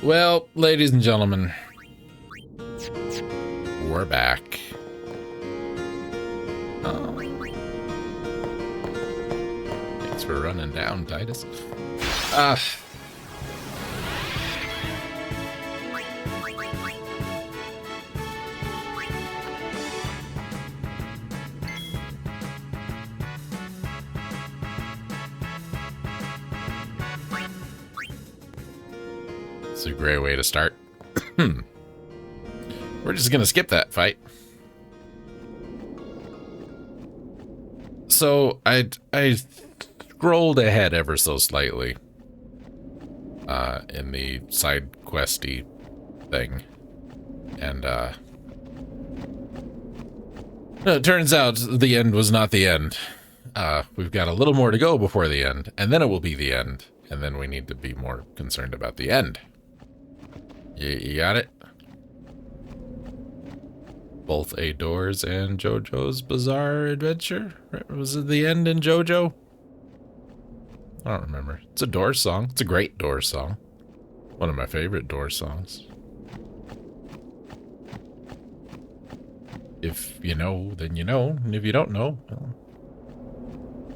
Well, ladies and gentlemen, we're back. Thanks for running down, Titus. It's a great way to start. We're just gonna skip that fight. So I scrolled ahead ever so slightly in the side questy thing, and it turns out the end was not the end. We've got a little more to go before the end, and then it will be the end, and then we need to be more concerned about the end. You got it? Both A Doors and JoJo's Bizarre Adventure? Was it the end in JoJo? I don't remember. It's a Doors song. It's a great Doors song. One of my favorite Doors songs. If you know, then you know. And if you don't know, well,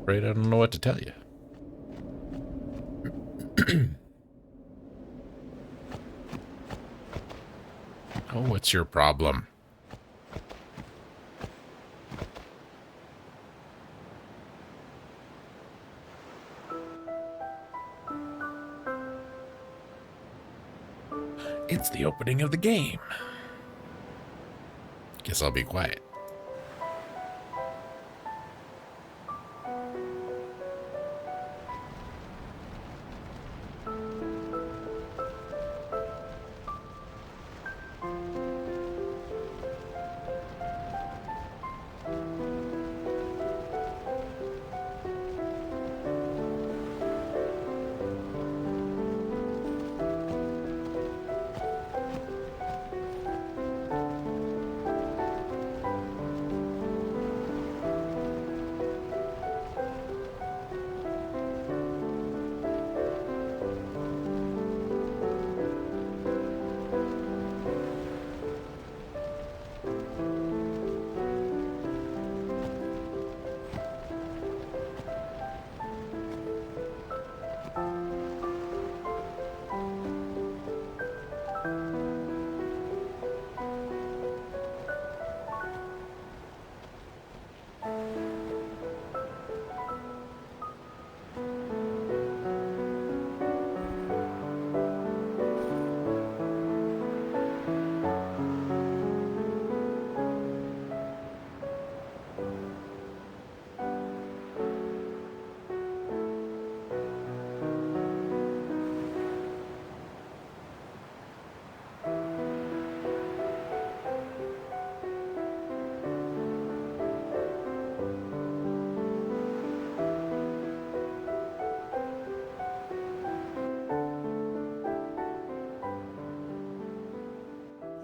afraid I don't know what to tell you. Oh, what's your problem? It's the opening of the game. Guess I'll be quiet.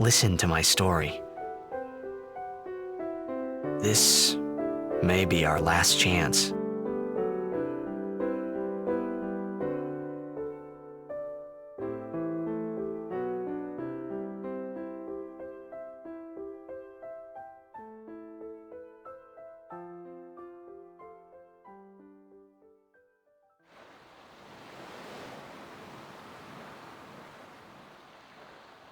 Listen to my story. This may be our last chance.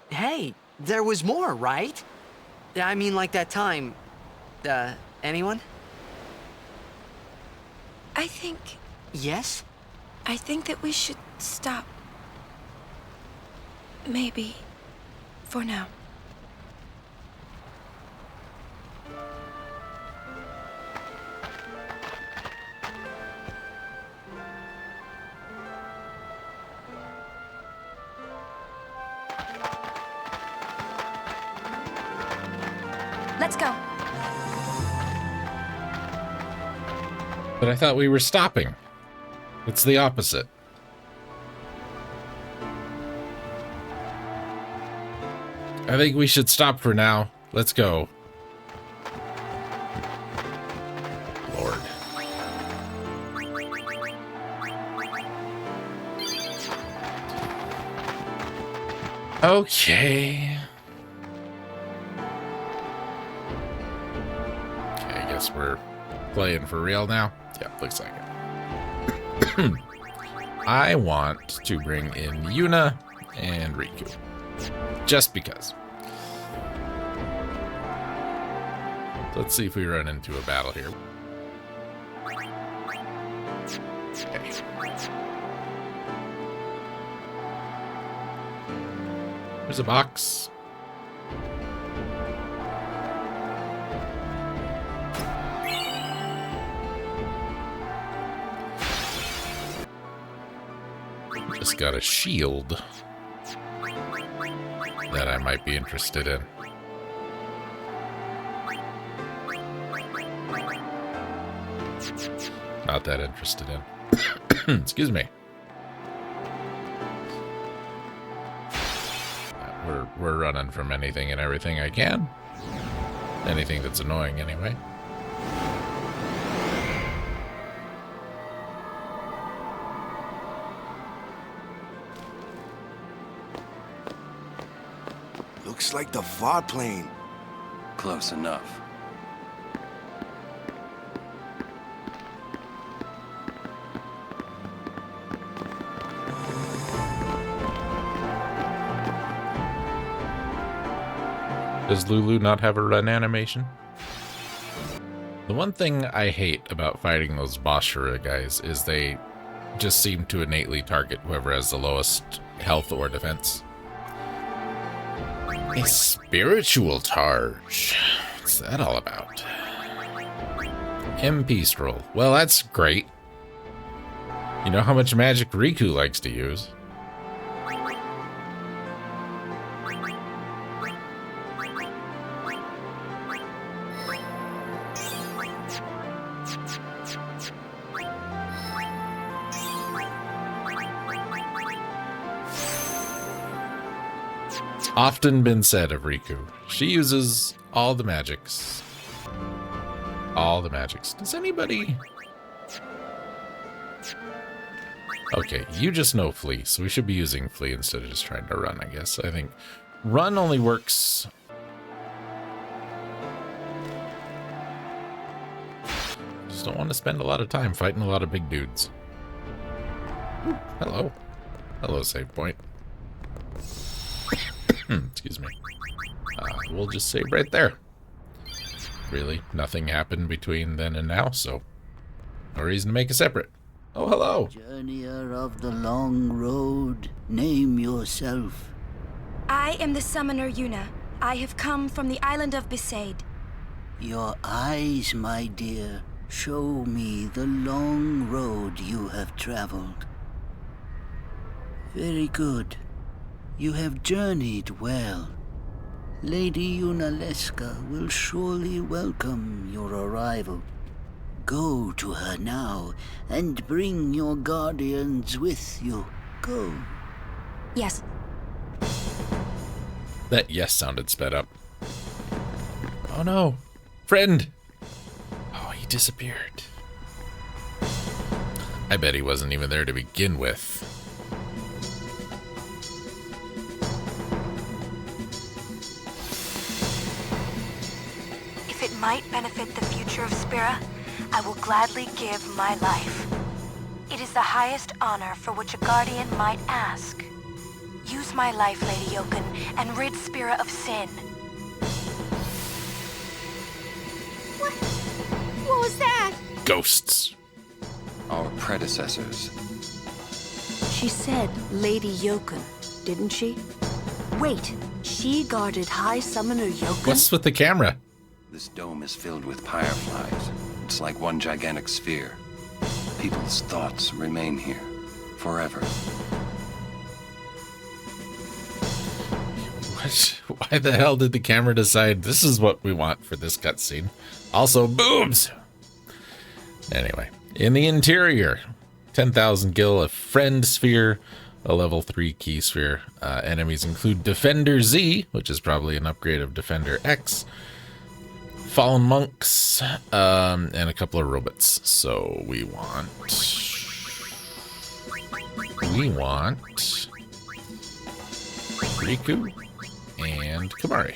Hey, there was more, right? I mean, like that time. Anyone? I think Yes? that we should stop. Maybe. For now. Let's go. But I thought we were stopping. It's the opposite. I think we should stop for now. Let's go. Lord. Okay. Okay, I guess we're playing for real now. Yeah, looks like it. I want to bring in Yuna and Riku. Just because. Let's see if we run into a battle here. Okay. There's a box. Just got a shield that I might be interested in. Not that interested in. Excuse me. We're running from anything and everything I can. Anything that's annoying anyway. Looks like the VOD plane. Close enough. Does Lulu not have a run animation? The one thing I hate about fighting those Bashira guys is they just seem to innately target whoever has the lowest health or defense. A spiritual charge. What's that all about? MP scroll. Well, that's great. You know how much magic Riku likes to use. Often been said of Riku. She uses all the magics. All the magics. Does anybody... Okay, you just know flee, so we should be using flee instead of just trying to run, I guess. I think run only works... Just don't want to spend a lot of time fighting a lot of big dudes. Ooh, hello. Hello, save point. Excuse me. We'll just save right there. Really, nothing happened between then and now, so no reason to make a separate. Oh, hello. Journeyer of the long road, name yourself. I am the summoner Yuna. I have come from the island of Besaid. Your eyes, my dear, show me the long road you have traveled. Very good. You have journeyed well. Lady Yunalesca will surely welcome your arrival. Go to her now, and bring your guardians with you. Go. Yes. That yes sounded sped up. Oh no. Friend! Oh, he disappeared. I bet he wasn't even there to begin with. If it might benefit the future of Spira, I will gladly give my life. It is the highest honor for which a guardian might ask. Use my life, Lady Yoken, and rid Spira of sin. What was that? Ghosts. Our predecessors. She said Lady Yoken, didn't she? Wait, she guarded High Summoner Yoken? What's with the camera? This dome is filled with fireflies. It's like one gigantic sphere. People's thoughts remain here forever. What? Why the hell did the camera decide this is what we want for this cutscene? Also, boobs! Anyway, in the interior, 10,000 gil, a friend sphere, a level 3 key sphere. Enemies include Defender Z, which is probably an upgrade of Defender X, fallen monks, and a couple of robots. So we want Riku, and Kamari.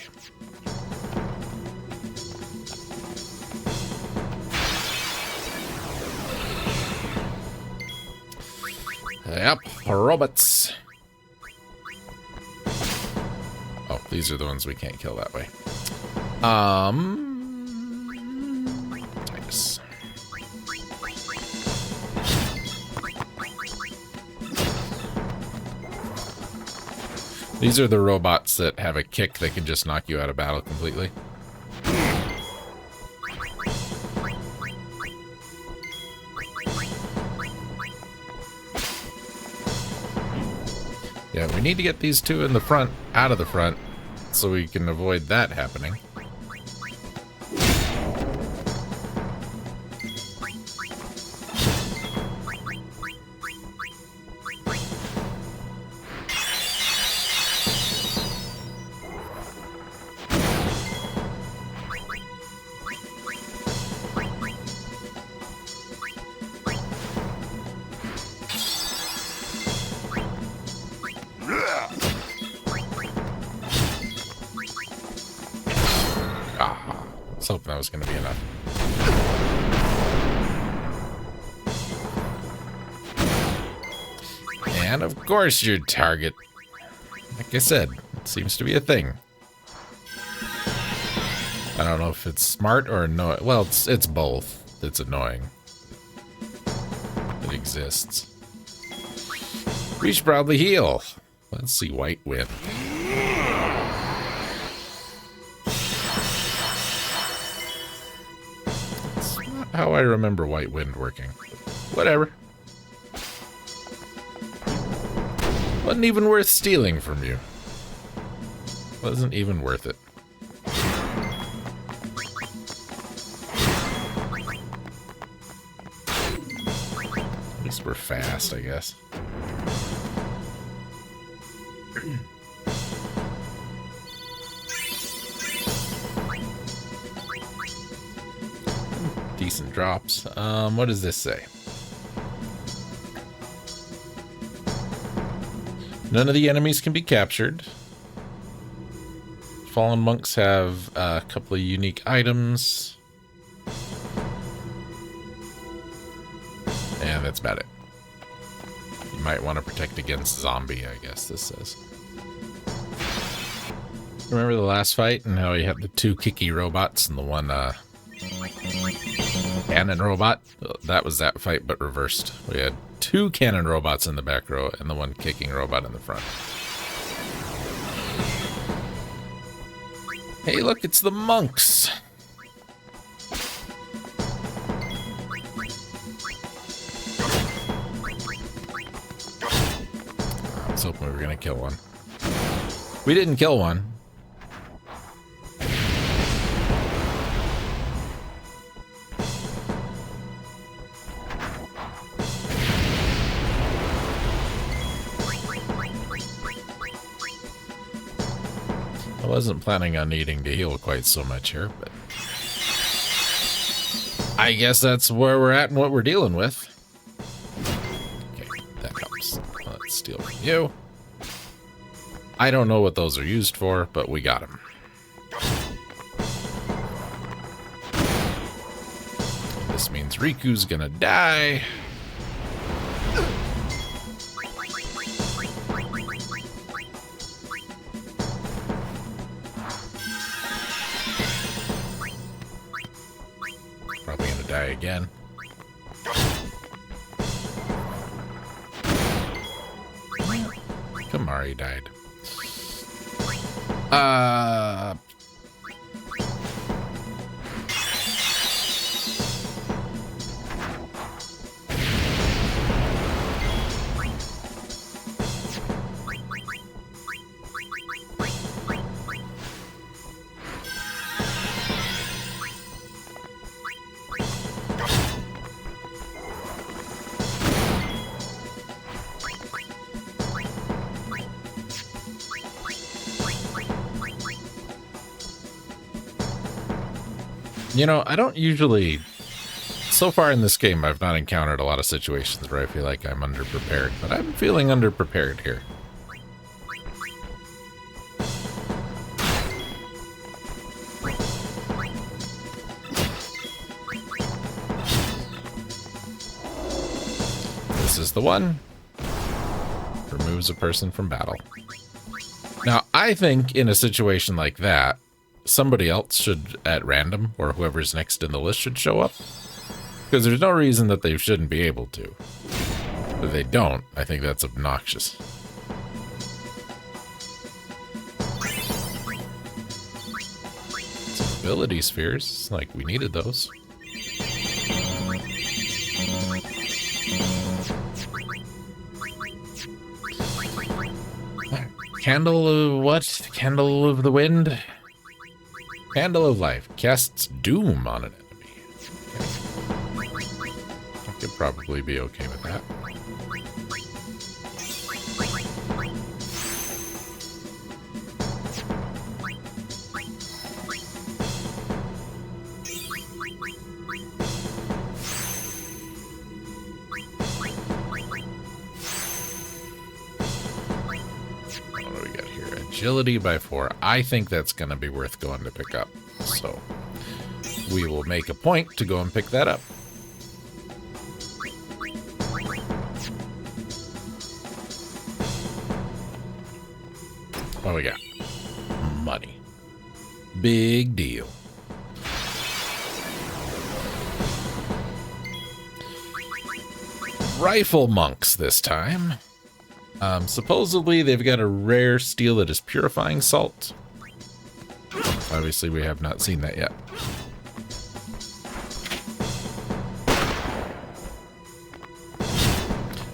Yep, robots. Oh, these are the ones we can't kill that way. Titus. These are the robots that have a kick that can just knock you out of battle completely. Yeah, we need to get these two in the front, out of the front, so we can avoid that happening. I was hoping that was going to be enough. And of course your target, like I said, it seems to be a thing. I don't know if it's smart or annoying. Well, it's both. It's annoying. It exists. We should probably heal. Let's see White Wind. How I remember White Wind working. Whatever. Wasn't even worth stealing from you. Wasn't even worth it. At least we're fast, I guess. Decent drops. What does this say? None of the enemies can be captured. Fallen monks have a couple of unique items. And that's about it. You might want to protect against zombie, I guess this says. Remember the last fight and how you had the two Kicky robots and the one cannon robot? That was that fight, but reversed. We had two cannon robots in the back row and the one kicking robot in the front. Hey, look, it's the monks. I was hoping we were going to kill one. We didn't kill one. I wasn't planning on needing to heal quite so much here, but I guess that's where we're at and what we're dealing with. Okay, that helps. Let's steal from you. I don't know what those are used for, but we got them. This means Riku's gonna die. Probably gonna die again. Kamari died. You know, I don't usually... So far in this game, I've not encountered a lot of situations where I feel like I'm underprepared, but I'm feeling underprepared here. is the one. Removes a person from battle. Now, I think in a situation like that, somebody else should, at random, or whoever's next in the list should show up. Because there's no reason that they shouldn't be able to. But if they don't, I think that's obnoxious. Some ability spheres, like we needed those. Candle of what? Candle of the wind? Candle of life. Casts doom on an enemy. Okay. I could probably be okay with that. Agility by 4. I think that's going to be worth going to pick up. So we will make a point to go and pick that up. What do we got? Money. Big deal. Rifle monks this time. Supposedly, they've got a rare steel that is purifying salt. Obviously, we have not seen that yet.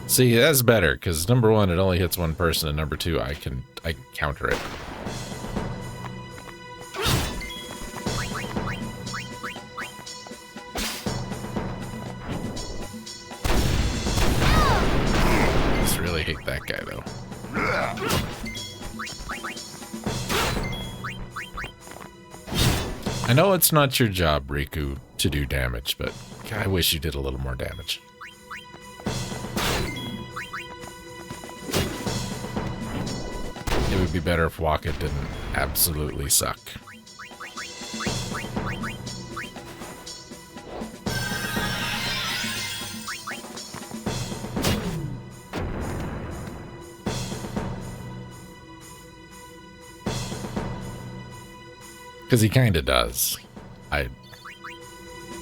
See, that's better, because number 1, it only hits one person, and number 2, I can counter it. Hate that guy though. I know it's not your job, Riku, to do damage, but God, I wish you did a little more damage. It would be better if Waka didn't absolutely suck. Because he kind of does.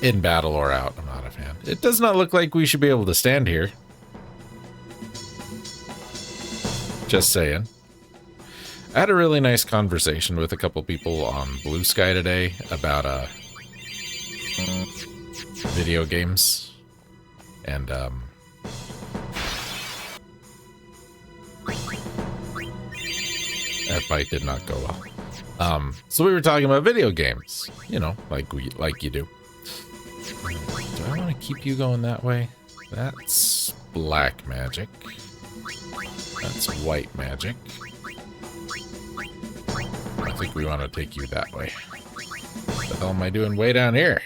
In battle or out, I'm not a fan. It does not look like we should be able to stand here. Just saying. I had a really nice conversation with a couple people on Blue Sky today about video games. And that fight did not go well. So we were talking about video games, you know, like you do. Do I want to keep you going that way? That's black magic. That's white magic. I think we want to take you that way. What the hell am I doing way down here?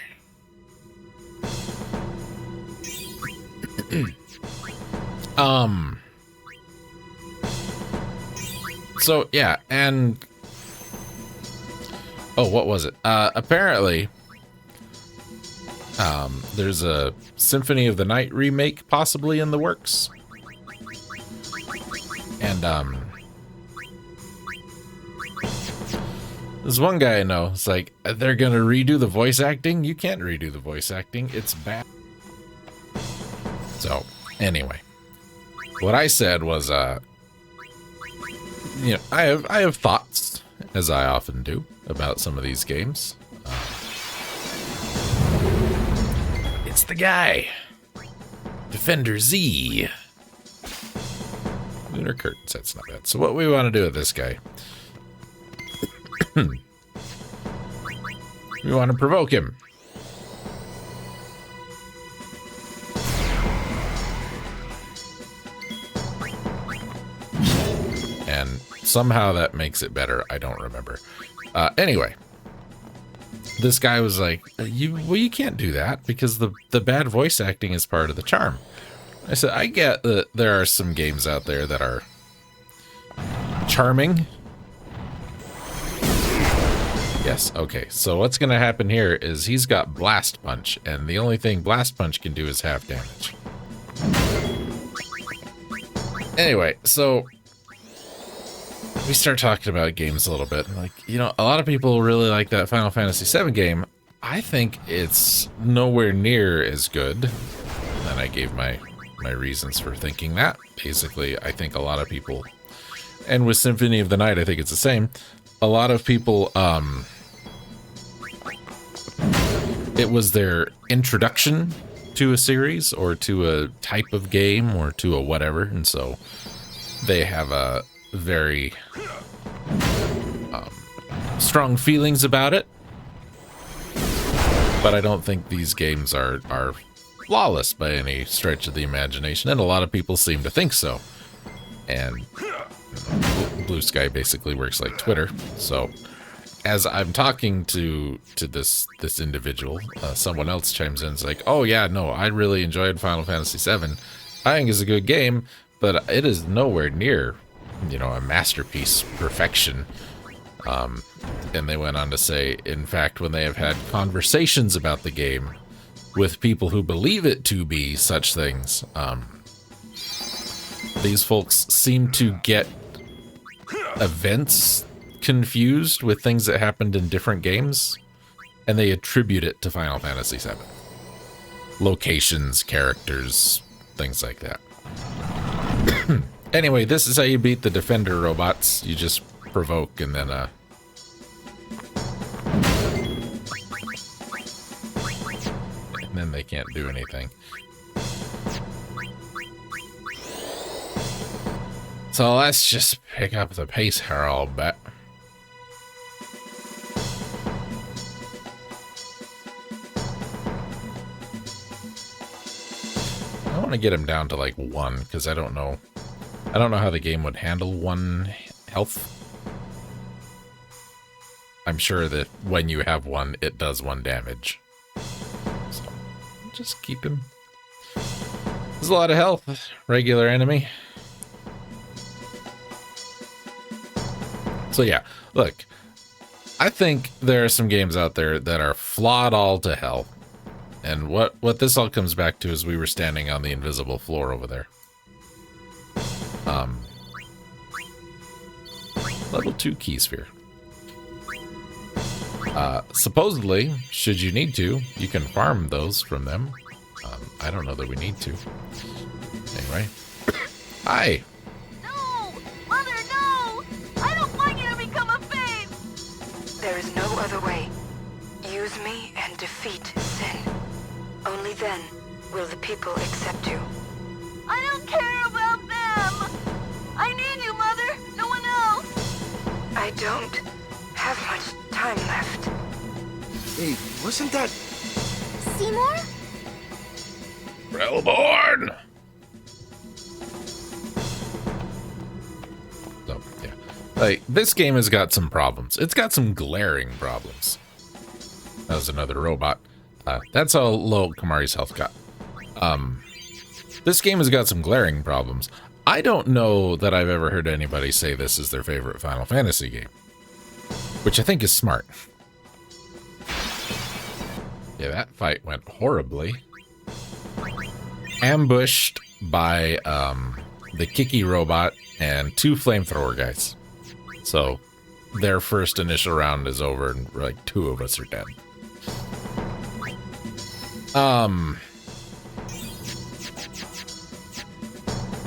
So yeah, and oh, what was it? Apparently, there's a Symphony of the Night remake possibly in the works. And, there's one guy I know, it's like, they're gonna redo the voice acting? You can't redo the voice acting, it's bad. So, anyway. What I said was, you know, I have thoughts, as I often do, about some of these games. It's the guy. Defender Z. Lunar curtains, that's not bad. So what we want to do with this guy. We want to provoke him. And somehow that makes it better. I don't remember. Anyway. This guy was like, you can't do that because the bad voice acting is part of the charm. I said, I get that there are some games out there that are charming. Yes, okay. So what's going to happen here is he's got Blast Punch, and the only thing Blast Punch can do is half damage. Anyway, so we start talking about games a little bit. Like, you know, a lot of people really like that Final Fantasy VII game. I think it's nowhere near as good. And I gave my reasons for thinking that. Basically, I think a lot of people, and with Symphony of the Night, I think it's the same. A lot of people, it was their introduction to a series or to a type of game or to a whatever, and so they have a very strong feelings about it. But I don't think these games are flawless by any stretch of the imagination, and a lot of people seem to think so. And Blue Sky basically works like Twitter, so as I'm talking to this individual, someone else chimes in and is like, oh yeah, no, I really enjoyed Final Fantasy VII. I think it's a good game, but it is nowhere near, you know, a masterpiece perfection. And they went on to say, in fact, when they have had conversations about the game with people who believe it to be such things, these folks seem to get events confused with things that happened in different games, and they attribute it to Final Fantasy VII. Locations, characters, things like that. Anyway, this is how you beat the Defender robots. You just provoke and then they can't do anything. So let's just pick up the pace here a little bit. I want to get him down to like 1 because I don't know how the game would handle 1 health. I'm sure that when you have 1, it does 1 damage. So just keep him. There's a lot of health. Regular enemy. So yeah, look, I think there are some games out there that are flawed all to hell. And what this all comes back to is we were standing on the invisible floor over there. Level 2 key sphere. Supposedly, should you need to, you can farm those from them. I don't know that we need to. Anyway. Hi! No! Mother, no! I don't want you to become a Fade! There is no other way. Use me and defeat sin. Only then will the people accept you. I don't care about them! I need you, Mother! No one else! I don't have much time left. Hey, wasn't that... Seymour? Relborn! So, yeah. Like, this game has got some problems. It's got some glaring problems. That was another robot. That's how low Kamari's health got. This game has got some glaring problems. I don't know that I've ever heard anybody say this is their favorite Final Fantasy game. Which I think is smart. Yeah, that fight went horribly. Ambushed by the Kicky robot and 2 flamethrower guys. So their first initial round is over and like 2 of us are dead.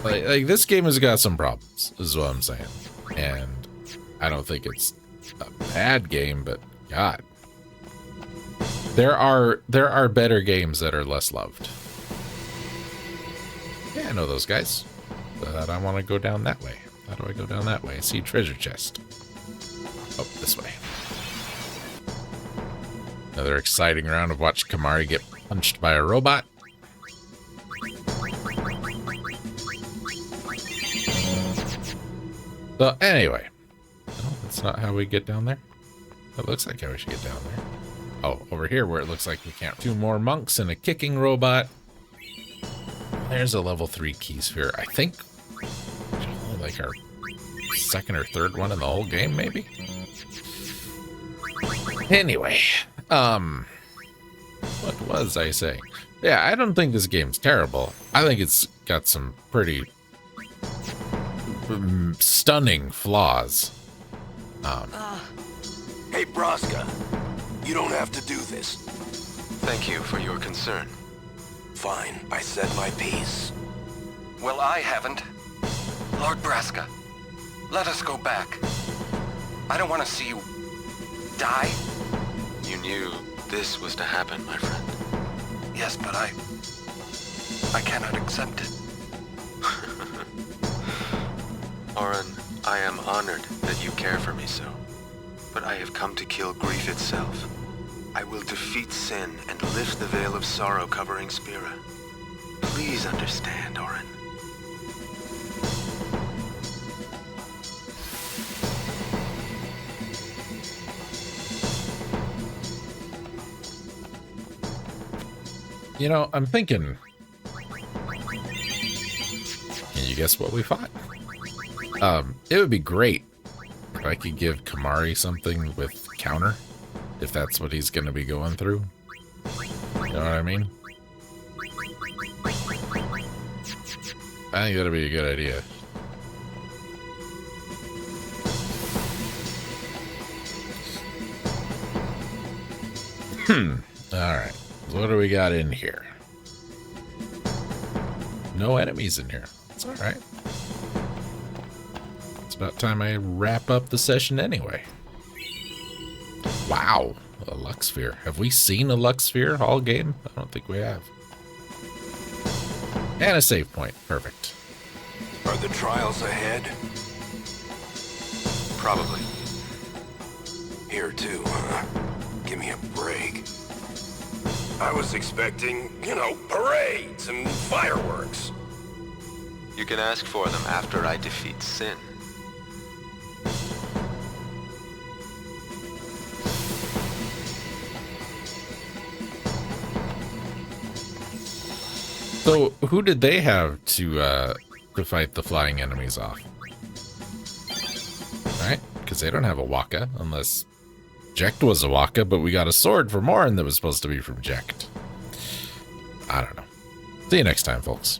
Like this game has got some problems, is what I'm saying. And I don't think it's a bad game, but God. There are better games that are less loved. Yeah, I know those guys. But I want to go down that way. How do I go down that way? I see treasure chest. Oh, this way. Another exciting round of watch Kamari get punched by a robot. So anyway, no, that's not how we get down there. That looks like how we should get down there. Oh, over here where it looks like we can't. 2 more monks and a kicking robot. There's a level 3 key sphere. I think like our 2nd or 3rd one in the whole game, maybe. Anyway, what was I saying? Yeah, I don't think this game's terrible. I think it's got some pretty stunning flaws. Hey, Braska, you don't have to do this. Thank you for your concern. Fine, I said my piece. Well, I haven't. Lord Braska, let us go back. I don't want to see you die. You knew this was to happen, my friend. Yes, but I cannot accept it. Oren, I am honored that you care for me so. But I have come to kill grief itself. I will defeat sin and lift the veil of sorrow covering Spira. Please understand, Oren. You know, I'm thinking. Can you guess what we fought? It would be great if I could give Kamari something with counter, if that's what he's going to be going through. You know what I mean? I think that'd be a good idea. Alright. What do we got in here? No enemies in here. It's alright. It's about time I wrap up the session anyway. Wow. A Lux Sphere. Have we seen a Lux Sphere all game? I don't think we have. And a save point. Perfect. Are the trials ahead? Probably. Here too, huh? Give me a break. I was expecting, you know, parades and fireworks. You can ask for them after I defeat sin. So, who did they have to fight the flying enemies off? Right? Because they don't have a Waka, unless Jekt was a Waka, but we got a sword from Orin that was supposed to be from Jekt. I don't know. See you next time, folks.